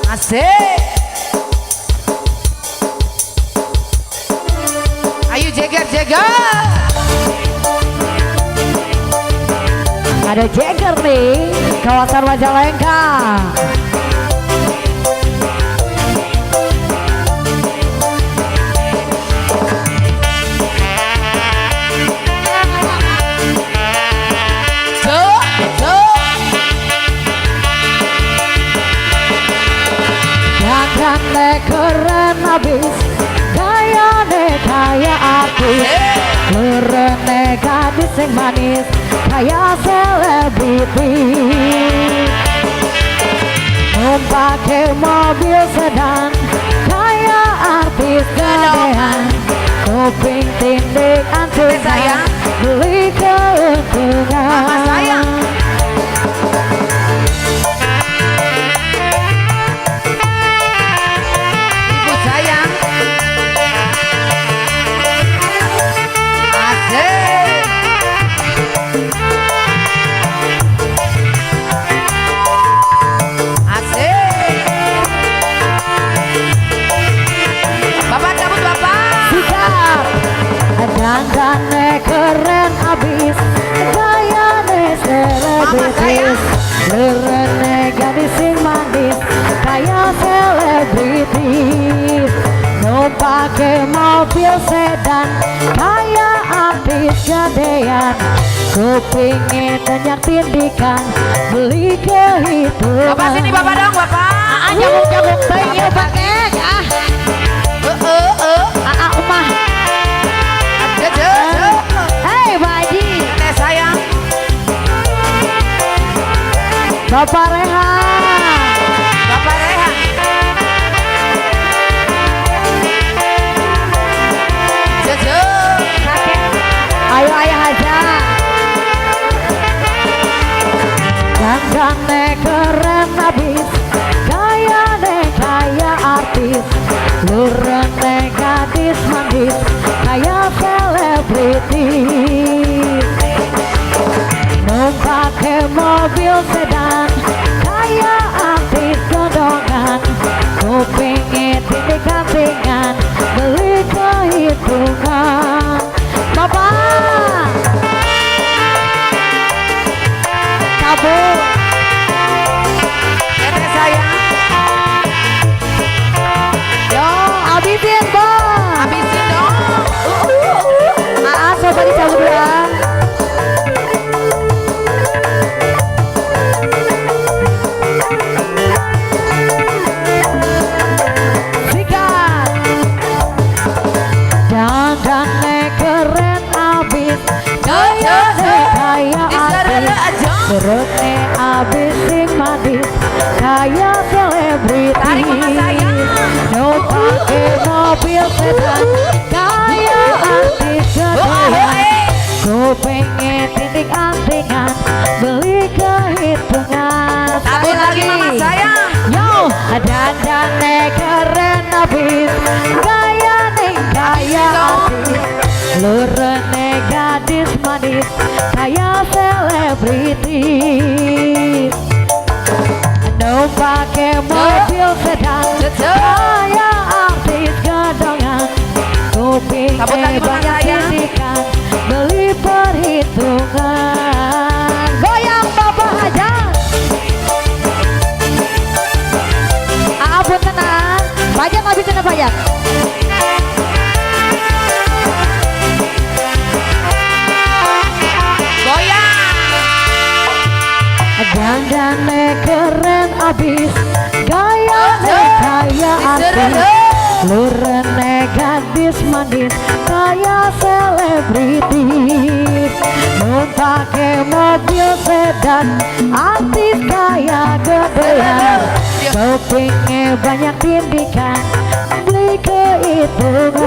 Asik. Ayo jeger-jeger. Ada jeger nih, kawasan Majalengka. Dandannya keren abis, gayanya kaya artis, kerennya gadis yang manis, kayak selebriti. Memakai mobil sedan, kayak artis gedean, kuping tindik antusan, beli keuntungan. Dandannya keren abis, gayanya selebritis, kerennya gadis yang manis, kayak selebritis. Pakai mobil sedan, kayak artis gedean, kupingnya banyak tindikan, beli kehidupan. Bapak sini bapak dong bapak. Jagung-jagung bayi pakai umah. Hei Baji, sayang. Bapak Rehan. Bapak Rehan. Jojo. Ayo ayah aja. Dandannya keren abis, gayanya kaya artis, lurennya gadis manis, kayak selebriti. Pakai mobil sedan, kayak artis gedongan, kupingnya tindik-tindikan, beli kehitungan. Bapak kabur Nenek sayang. yo habisin bang, Habisin dong. coba dicabut ya. Dandannya keren abis, gayanya kayak artis, perutnya abis sing manis, kayak selebriti. Pakai mobil sedan, kayak artis gedean, kupingnya tindik-tindikan, beli kehitungan. Tabur lagi mama sayang. Yo, dandannya keren abis, gayanya kayak artis, lurennya gadis manis, kayak selebriti. Pakai mobil sedan, kayak artis gedongan, kupingnya banyak tindikan, beli perhitungan. Goyang bapak aja. Pun tenang, pajak habisin pajak. Dandannya keren abis, gayanya kayak artis, lurennya gadis manis, kayak selebriti. Pakai mobil sedan, artis kayak gedean, kupingnya banyak tindikan, beli kehitungan.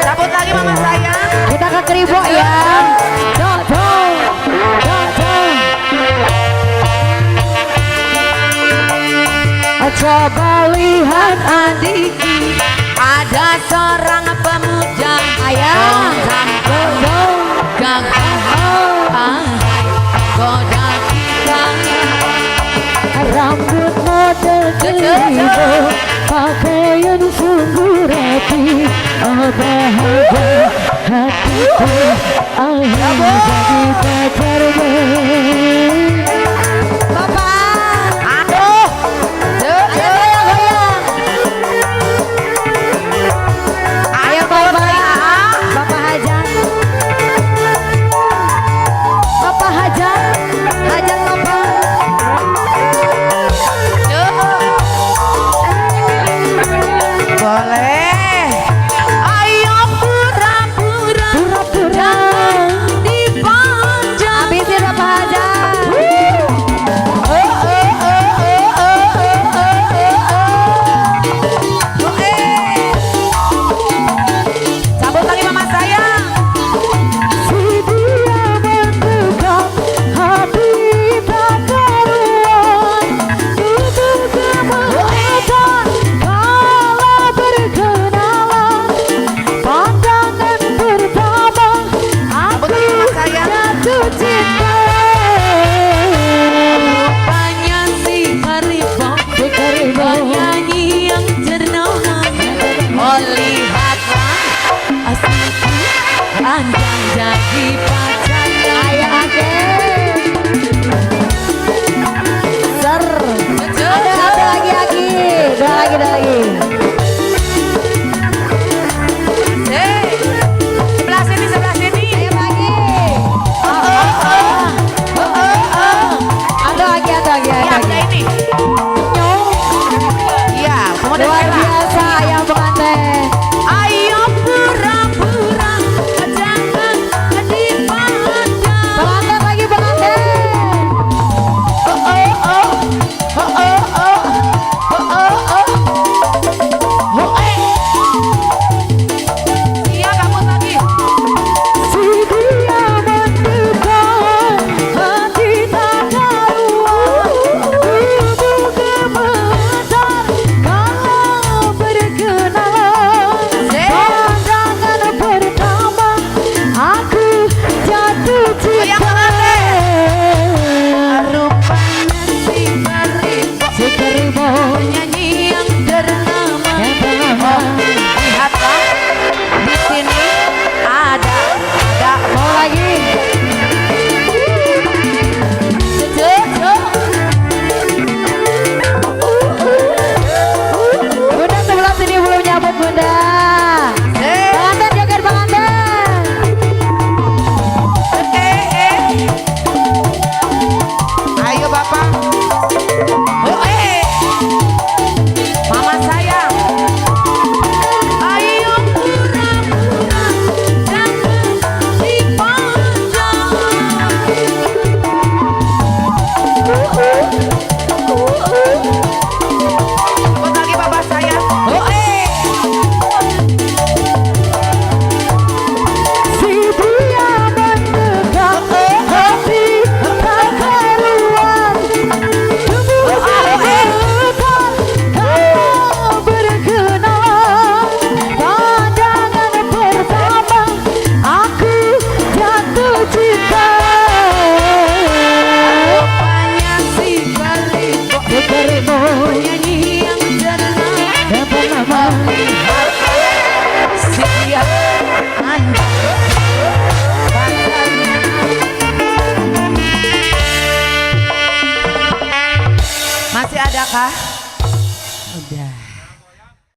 Cabut lagi mama sayang. Kita ke Kribo ya. Coba lihat adik, ada seorang pemuda ayah, gagah, goda bahagia hatiku akhirnya jadi pacarmu. Bapak, Aduh. ayo goyang-goyang. Ayo Bapak, Bapak Hajan. Bapak Hajan, Hajan Bapak. Boleh. Ayo pura-pura Pura-pura. dipanjang. Habisin Bapak Hajan. Cabut lagi mama sayang. Si dia mendekat, hati tak karuan. Tubuh kemenangan kala berkenalan. Pandangan pertama aku jatuh cinta. Rupanya si harimau, Si harimau. penyanyi yang ternama. Oh lihatlah asliku, panjang jadi pacarnya. Ayo Ake. Ser. Ada lagi Aki. Ada lagi. Sebelah sini, sebelah sini. Ayo lagi. Ada lagi. Iya, ya ini. Iya, kamu Luar biasa yang pengantin. Ayo pura-pura jangan dipandang. Pengantin lagi pengantin. Iya, kamu lagi. Si dia mendekat, hati tak karuan. Tubuh gemetar kalau berkenalan. Pandangan pertama aku jatuh cinta. Rupanya si harimau, Si harimau penyanyi yang ternama. yang ternama. Lihatlah di sini ada Mau lagi. Bunda sebelah sini belum nyambut Bunda. Pengantin joget pengantin. Ayo bapak. Mama sayang. Ayo pura-pura jangan dipandang. Cabut lagi bapak sayang. Si dia mendekat, hati tak karuan. Tubuh gemetar kalau berkenalan. Pandangan pertama aku jatuh cinta. Rupanya si harimau, Si harimau penyanyi yang ternama. yang ternama. Si dia anjing pacarnya. Masih ada kah? Udah.